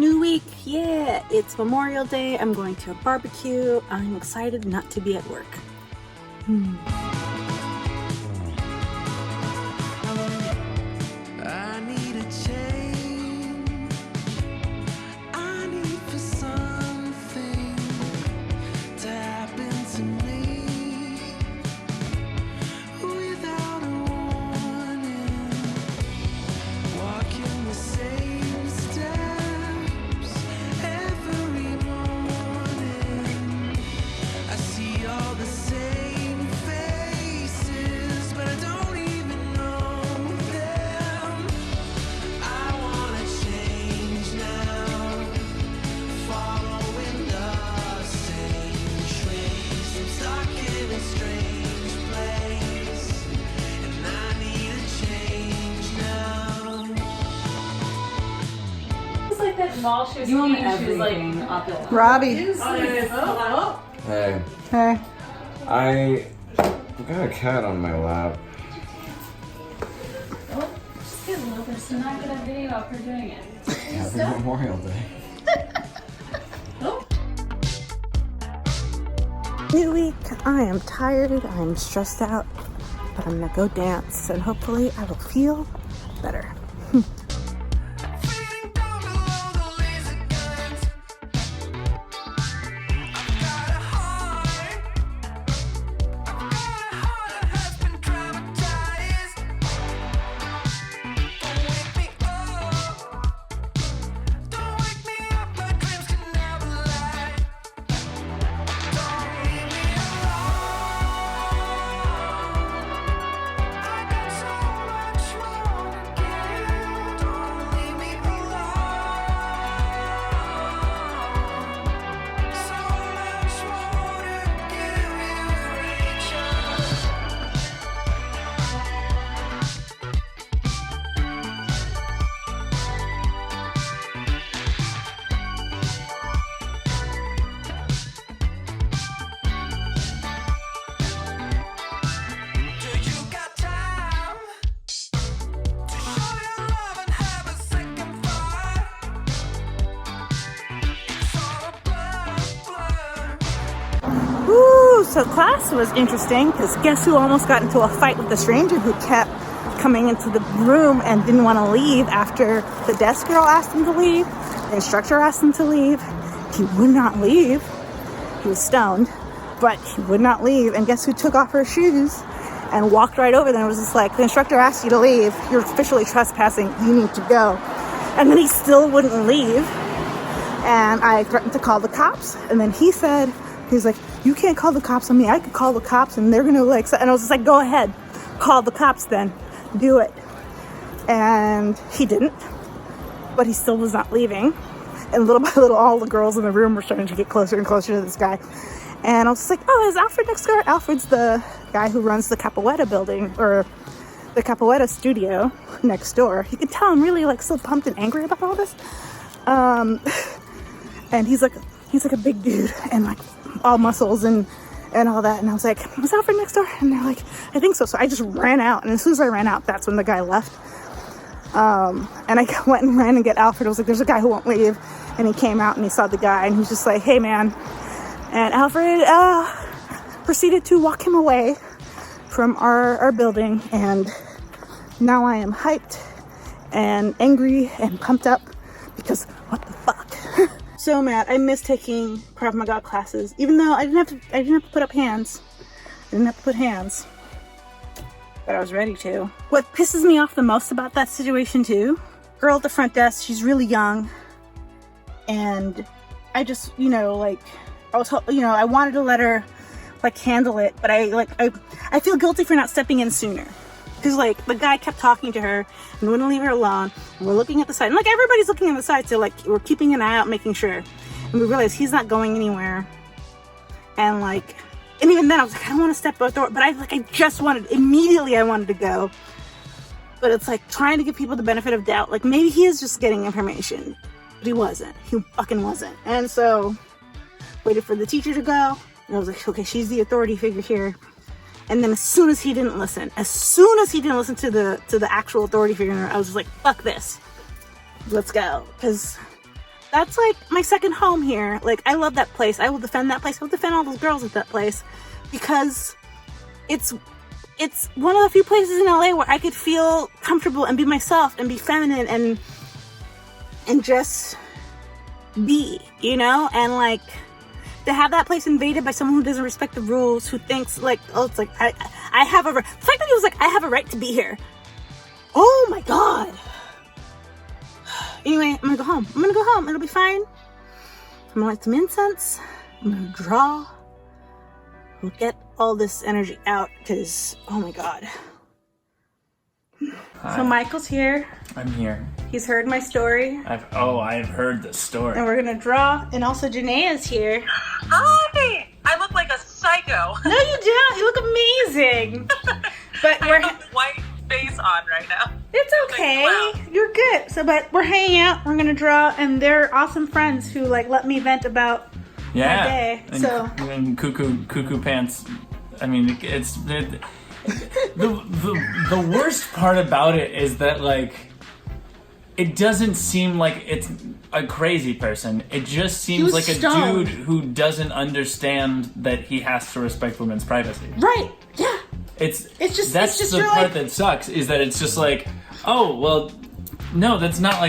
New week, yeah, it's Memorial Day. I'm going to a barbecue. I'm excited not to be at work. I need a change. I need for something to happen to me without a warning. Walking the same steps every morning. I see all the same faces, but I don't even know them. I wanna change now, following the same trace. I'm stuck in a strange place, and I need a change now. It's like that mall she was eating, she was like opulent. Robbie. Hey, Hey. I got a cat on my lap. Oh, just get a little bit, so not get a video of her doing it. Happy Memorial Day. Oh. New week, I am tired, I'm stressed out, but I'm gonna go dance and hopefully I will feel better. Feeling down below the laser guns. I've got a heart. I've got a heart that has been traumatized. Don't wake me up. Don't wake me up. My dreams can never lie. Don't leave me alone. I got so much more to give. Don't leave me alone. So much more to give you, Rachel. Do you got time to show your love and have a second thought? It's all a blur. Woo! So class was interesting because guess who almost got into a fight with the stranger who kept coming into the room and didn't want to leave after the desk girl asked him to leave, the instructor asked him to leave. He would not leave. He was stoned, but he would not leave. And guess who took off her shoes and walked right over them? It was just like, the instructor asked you to leave. You're officially trespassing. You need to go. And then he still wouldn't leave. And I threatened to call the cops. And then he said, he's like, you can't call the cops on me. I could call the cops and they're gonna like, and I was just like, go ahead, call the cops then, do it. And he didn't, but he still was not leaving. And little by little, all the girls in the room were starting to get closer and closer to this guy. And I was just like, oh, is Alfred next door? Alfred's the guy who runs the Capoeira building, or the Capoeira studio next door. You can tell I'm really like so pumped and angry about all this. And he's like a big dude and like all muscles and all that. And I was like, was Alfred next door? And they're like, I think so. So I just ran out. And as soon as I ran out, that's when the guy left. And I went and ran and get Alfred. I was like, there's a guy who won't leave. And he came out and he saw the guy and he was just like, hey man. And Alfred proceeded to walk him away from our building. And now I am hyped and angry and pumped up because what the fuck? So mad. I miss taking Krav Maga classes, even though I didn't have to put up hands. I didn't have to put hands, but I was ready to. What pisses me off the most about that situation too, girl at the front desk, she's really young, and I just, like, I wanted to let her like handle it, but I feel guilty for not stepping in sooner. Because like the guy kept talking to her and wouldn't leave her alone. And we're looking at the side, and like everybody's looking at the side, so like we're keeping an eye out, making sure. And we realized he's not going anywhere. And like, and even then I was like, I don't want to step out the door, but I just wanted immediately. I wanted to go, but it's like trying to give people the benefit of doubt. Like maybe he is just getting information, but he wasn't. He fucking wasn't. And so waited for the teacher to go, and I was like, okay, she's the authority figure here. And then as soon as he didn't listen to the actual authority figure, I was just like, fuck this, let's go. Because that's like my second home here. Like, I love that place. I will defend that place. I will defend all those girls at that place because it's one of the few places in LA where I could feel comfortable and be myself and be feminine and just be, you know? And like, to have that place invaded by someone who doesn't respect the rules, who thinks like, oh, it's like, I have a right. The fact that he was like, I have a right to be here. Oh my God. Anyway, I'm gonna go home. I'm gonna go home. It'll be fine. I'm gonna light some incense. I'm gonna draw. We'll get all this energy out because, oh my God. Hi. So Michael's here. I'm here. He's heard my story. I've heard the story. And we're gonna draw. And also Janaya's here. Hi! I look like a psycho. No, you don't. You look amazing. But I we're have a white face on right now. it's okay. Wow. You're good. So, but we're hanging out. We're gonna draw, and they're awesome friends who like let me vent about Yeah. my day. And, So and cuckoo pants. I mean, it's the worst part about it is that like it doesn't seem like it's a crazy person. It just seems was like a stoned. dude who doesn't understand that he has to respect women's privacy. right, yeah. It's just- that's it's just the you're part like- that sucks is that it's just like, oh well, no, it's not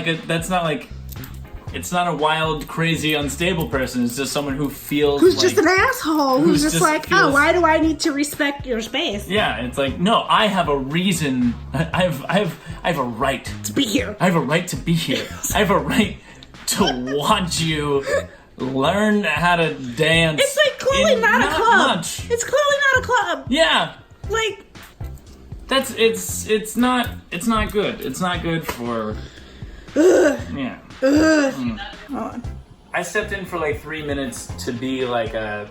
a wild, crazy, unstable person. It's just someone who feels Who's like, just an asshole? Who's just like, oh, feels- why do I need to respect your space Yeah, it's like, no, I have a reason. I have a right. to be here? I have a right to be here. I have a right to watch you learn how to dance. It's like clearly in not a club. much. It's clearly not a club. Yeah. Like, It's not good. It's not good for yeah. hold on. I stepped in for like 3 minutes to be like to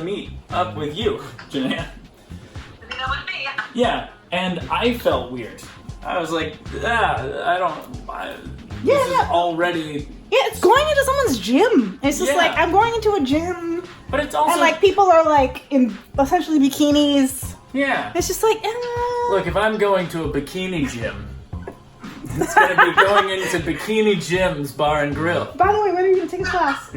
meet up with you, Janaya. You know what I mean? Yeah, and I felt weird. I was like, this is already, Yeah, it's going into someone's gym. It's just Yeah. like, I'm going into a gym, but it's also and like people are like in essentially bikinis. yeah. It's just like, Look, if I'm going to a bikini gym, it's gonna be going into Bikini Jim's Bar and Grill. By the way, when are you gonna take a class?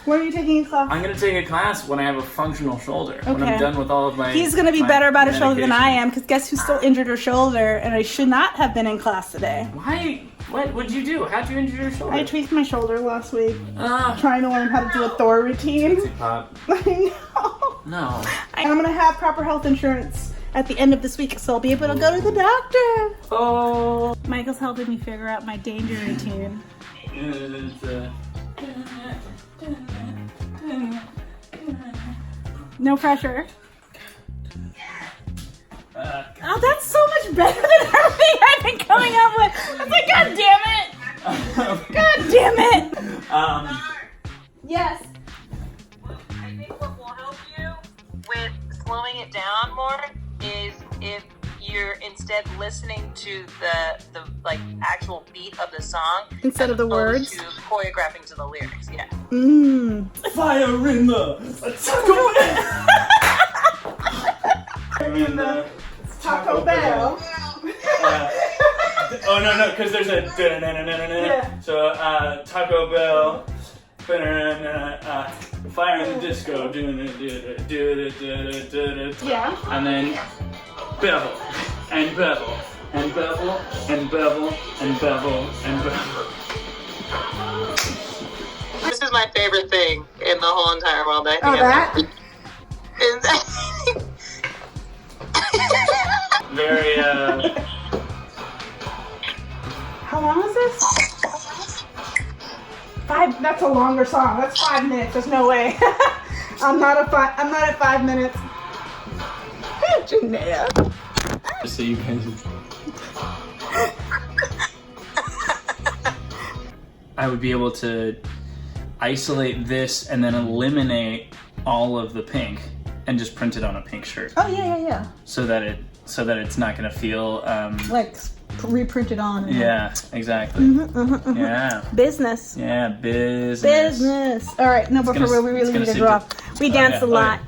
When are you taking a class? I'm gonna take a class when I have a functional shoulder. When Okay. I'm done with all of my. He's gonna be my better about his shoulder than I medication. am, because guess who still injured her shoulder, and I should not have been in class today. Why? What'd you do? How'd you injure your shoulder? I tweaked my shoulder last week, Ah, trying to learn how to do a Thor routine. Pop. I know. No. And I'm gonna have proper health insurance at the end of this week, so I'll be able to go to the doctor. Oh. Michael's helping me figure out my danger routine. No pressure. Oh, that's so much better than everything I've been coming up with. It's like, God damn it! God damn it! Yes. I think what will help you with slowing it down more is if you're instead listening to the like actual beat of the song Instead of the words? to choreographing to the lyrics. Yeah. Mmm. Fire in the Taco Bell. Oh no, because there's a Yeah. so Taco Bell, fire in the disco, Yeah. and then bevel and bevel and bevel and bevel and bevel and bevel. This is my favorite thing in the whole entire world. I think Oh, that? Very How long is this? 5. That's a longer song. That's 5 minutes. There's no way. I'm not at 5 minutes. Janaya. so you guys. I would be able to isolate this and then eliminate all of the pink and just print it on a pink shirt Oh yeah. so that it's not gonna feel Like reprinted on. yeah, exactly. Yeah. Business. Yeah, business. Business. All right. No, but for gonna- real, we it's really gonna need to seem draw. to- We danced yeah, a lot.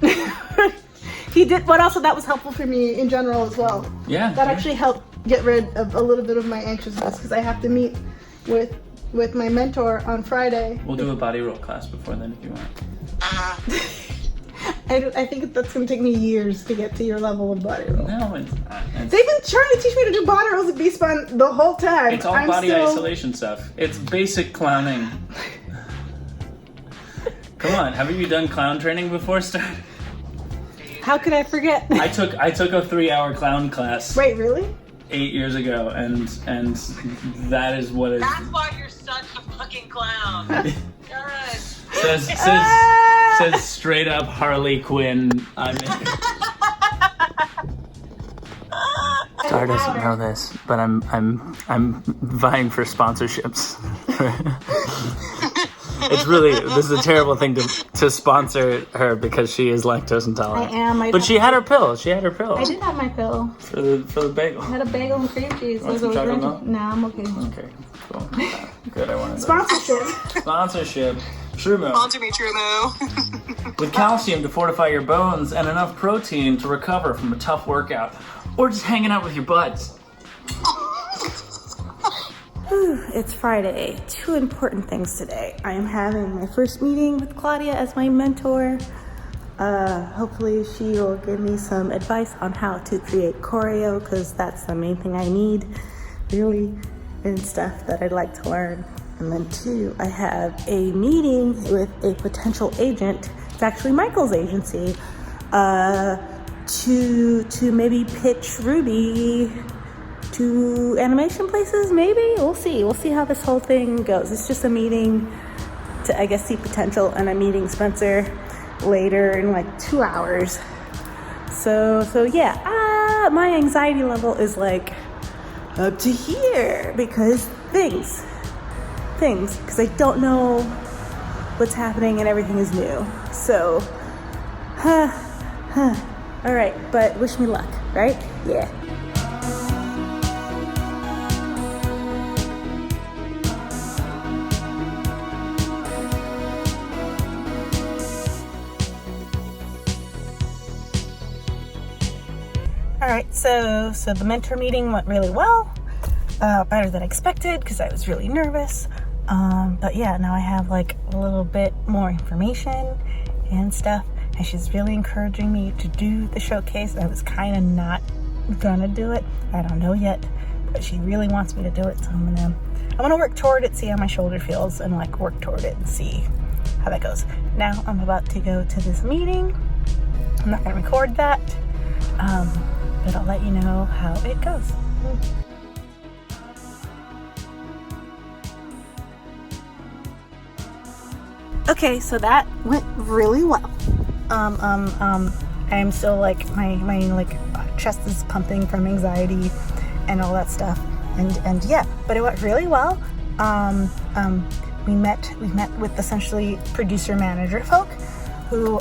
He did. But also that was helpful for me in general as well. Yeah. That actually helped get rid of a little bit of my anxiousness because I have to meet with with my mentor on Friday. We'll do a body roll class before then if you want. I think that's gonna take me years to get to your level of body roll. No, it's not. They've been trying to teach me to do body rolls at B-Spun the whole time. It's all body isolation stuff. It's basic clowning. Come on, haven't you done clown training before, Star? How could I forget? I took a 3-hour clown class Wait, really? 8 years ago, and that is what is. That's why you're such a fucking clown. God. Says straight up Harley Quinn. Star doesn't know this, but I'm vying for sponsorships. It's really, this is a terrible thing to sponsor her because she is lactose intolerant. I am. But she had her pill. I did have my pill. For the bagel. I had a bagel and cream cheese. Want some chocolate milk? No, I'm okay. Okay, cool. Good, I wanted Sponsorship. Sponsorship. Trumo. Sponsor me, Trumo. With calcium to fortify your bones and enough protein to recover from a tough workout. Or just hanging out with your buds. It's Friday. 2 important things today. I am having my first meeting with Claudia as my mentor. Hopefully she will give me some advice on how to create choreo, because that's the main thing I need, really, and stuff that I'd like to learn. And then 2, I have a meeting with a potential agent. It's actually Michael's agency, to maybe pitch Ruby to animation places, maybe? We'll see how this whole thing goes. It's just a meeting to, I guess, see potential, and I'm meeting Spencer later in like 2 hours. So yeah, my anxiety level is like up to here because things, because I don't know what's happening and everything is new. So, all right, but wish me luck, right? Yeah. All right, so the mentor meeting went really well, better than expected because I was really nervous. But yeah, now I have like a little bit more information and stuff, and she's really encouraging me to do the showcase. I was kind of not gonna do it. I don't know yet, but she really wants me to do it, so I'm gonna work toward it, see how my shoulder feels, and like work toward it and see how that goes. Now I'm about to go to this meeting. I'm not gonna record that. But I'll let you know how it goes. Okay, so that went really well. I'm still like my like chest is pumping from anxiety and all that stuff, and yeah, but it went really well. We met with essentially producer manager folk who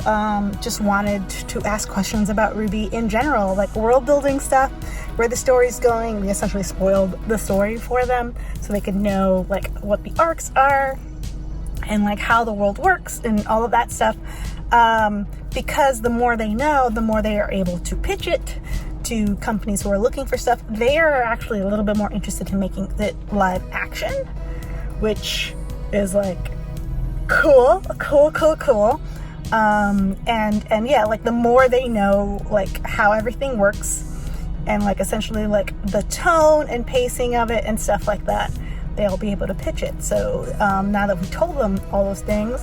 just wanted to ask questions about Ruby in general, like world building stuff, where the story's going. We essentially spoiled the story for them so they could know like what the arcs are and like how the world works and all of that stuff. Because the more they know, the more they are able to pitch it to companies who are looking for stuff. They are actually a little bit more interested in making it live action, which is like cool. And yeah, like the more they know like how everything works and like essentially like the tone and pacing of it and stuff like that, they'll be able to pitch it. So now that we told them all those things,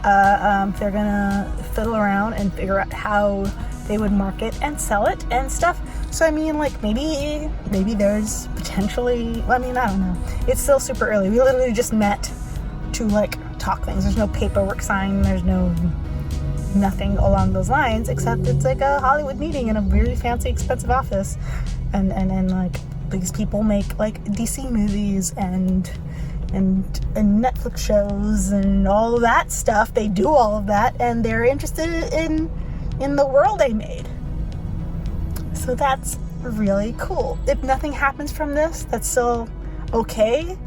they're gonna fiddle around and figure out how they would market and sell it and stuff. So I mean, like maybe there's potentially, I mean, I don't know, it's still super early. We literally just met to like talk things. There's no paperwork signed, there's nothing along those lines, except it's like a Hollywood meeting in a really fancy, expensive office, and like these people make like DC movies and Netflix shows and all that stuff. They do all of that, and they're interested in the world they made. So that's really cool. If nothing happens from this, that's still okay,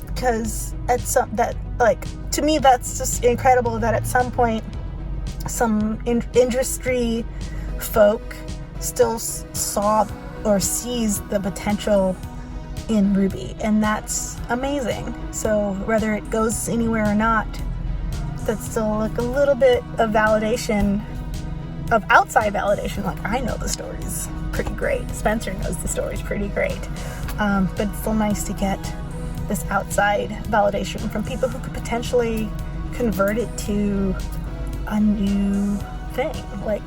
because to me that's just incredible that at some point some industry folk still saw or sees the potential in Ruby, and that's amazing. So whether it goes anywhere or not, that's still like a little bit of validation, of outside validation. Like, I know the story's pretty great, Spencer knows the story's pretty great, but it's still nice to get this outside validation from people who could potentially convert it to a new thing. Like,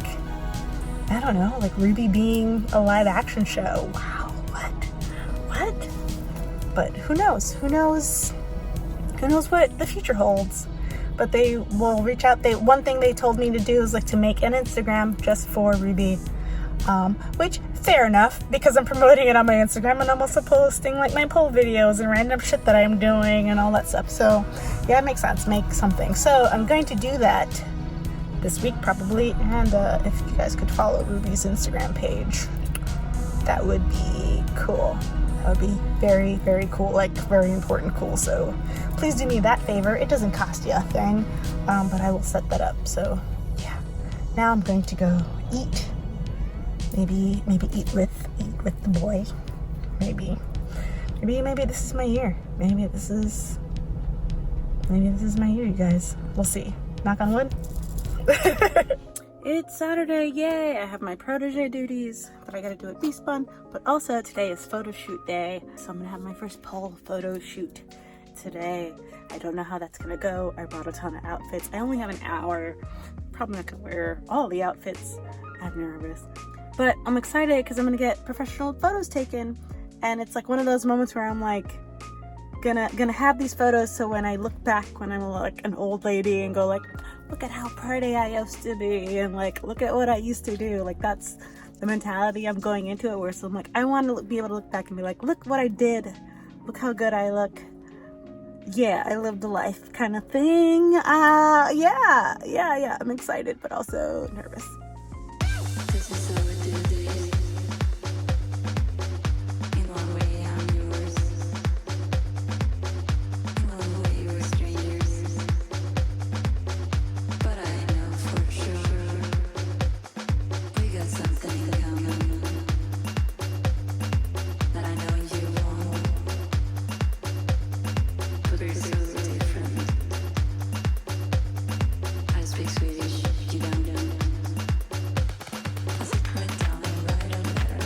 I don't know, like Ruby being a live action show. Wow, what? But who knows? Who knows what the future holds? But they will reach out. One thing they told me to do is like to make an Instagram just for Ruby, which fair enough, because I'm promoting it on my Instagram, and I'm also posting like my poll videos and random shit that I'm doing and all that stuff. So yeah, it makes sense. Make something. So I'm going to do that this week probably, and if you guys could follow Ruby's Instagram page, that would be cool. That would be very, very cool, like very important cool. So please do me that favor. It doesn't cost you a thing, but I will set that up. So yeah, now I'm going to go eat. Maybe eat with the boy. Maybe this is my year. Maybe this is my year, you guys. We'll see. Knock on wood. It's Saturday, yay! I have my protege duties that I gotta do at Beast Bun, but also today is Photoshoot day, so I'm gonna have my first poll photo shoot today. I don't know how that's gonna go. I brought a ton of outfits. I only have an hour. Probably not gonna wear all the outfits. I'm nervous. But I'm excited because I'm gonna get professional photos taken, and it's like one of those moments where I'm like gonna have these photos, so when I look back when I'm like an old lady and go like, look at how pretty I used to be, and like, look at what I used to do. Like, that's the mentality I'm going into it, where so I'm like, I want to be able to look back and be like, look what I did. Look how good I look. Yeah, I lived a life kind of thing. Yeah. I'm excited, but also nervous. This is how we do this. In one way, I'm yours. In one way, we're strangers. But I know for sure we got something in common that I know you won't. But we're so different. I speak Swedish, you don't. I sit right down and write a letter,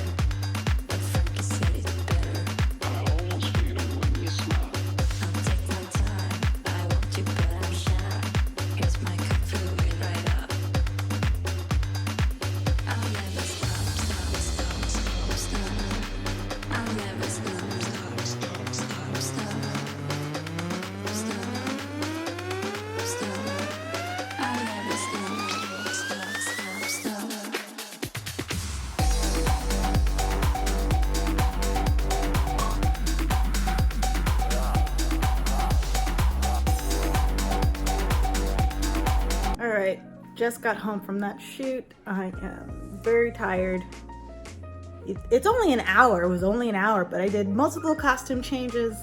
but Frankie said it's better. I almost feel it when you smile. I'll take my time. I want you, but I'm shy. Here's my cup, fill it right up. I'll never stop. I'll never stop. I'll never stop. All right, just got home from that shoot. I am very tired. It's only an hour. It was only an hour, but I did multiple costume changes,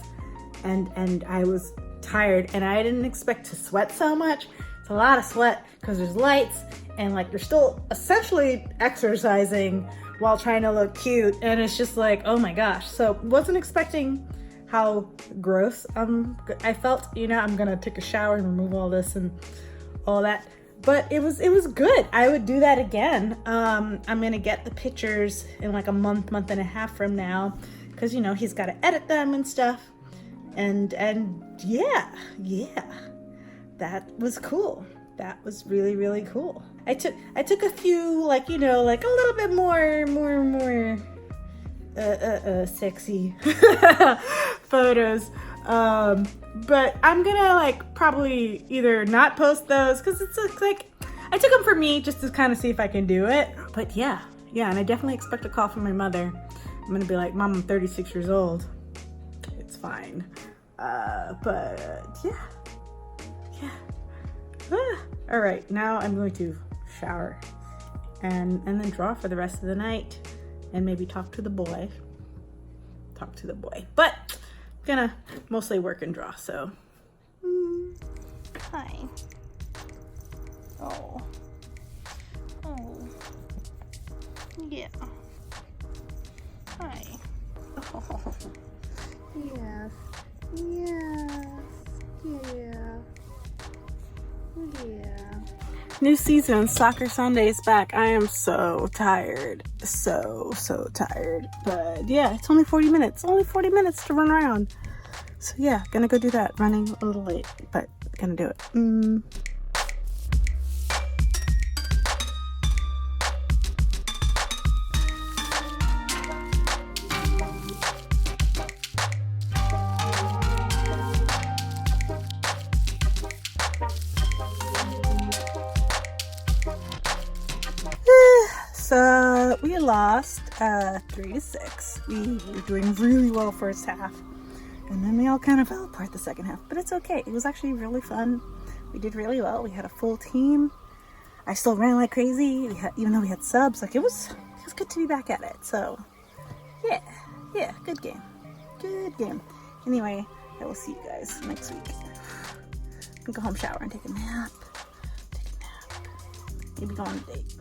and I was tired, and I didn't expect to sweat so much. It's a lot of sweat because there's lights, and like you're still essentially exercising while trying to look cute, and it's just like, oh my gosh. So wasn't expecting how gross I felt. You know, I'm gonna take a shower and remove all this and all that, but it was good. I would do that again. I'm gonna get the pictures in like a month and a half from now, because you know he's got to edit them and stuff, and yeah, that was cool. That was really cool. I took a few, like, you know, like a little bit more sexy photos, but I'm gonna like probably either not post those because it's like I took them for me just to kind of see if I can do it. But yeah, and I definitely expect a call from my mother. I'm gonna be like, Mom, I'm 36 years old. It's fine. But yeah. All right, now I'm going to shower and then draw for the rest of the night, and maybe talk to the boy. But I'm gonna mostly work and draw. So hi. Oh yeah. Hi. Oh. Yes. Yes. Yeah. Yeah. New season, Soccer Sunday is back. I am so tired. So tired. But yeah, it's only 40 minutes. Only 40 minutes to run around. So yeah, gonna go do that. Running a little late, but gonna do it. So we lost 3-6. We were doing really well first half, and then we all kind of fell apart the second half. But it's okay. It was actually really fun. We did really well. We had a full team. I still ran like crazy. Even though we had subs, like it was good to be back at it. So yeah, good game. Anyway, I will see you guys next week. I'm gonna go home, shower, and take a nap. Maybe go on a date.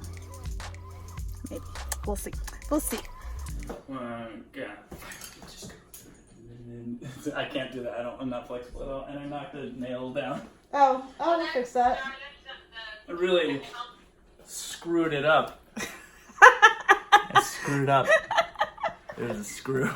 Maybe. We'll see. Yeah. I can't do that. I'm not flexible at all. And I knocked the nail down. Oh, I'll fix that. I really screwed it up. I screwed up. It was a screw.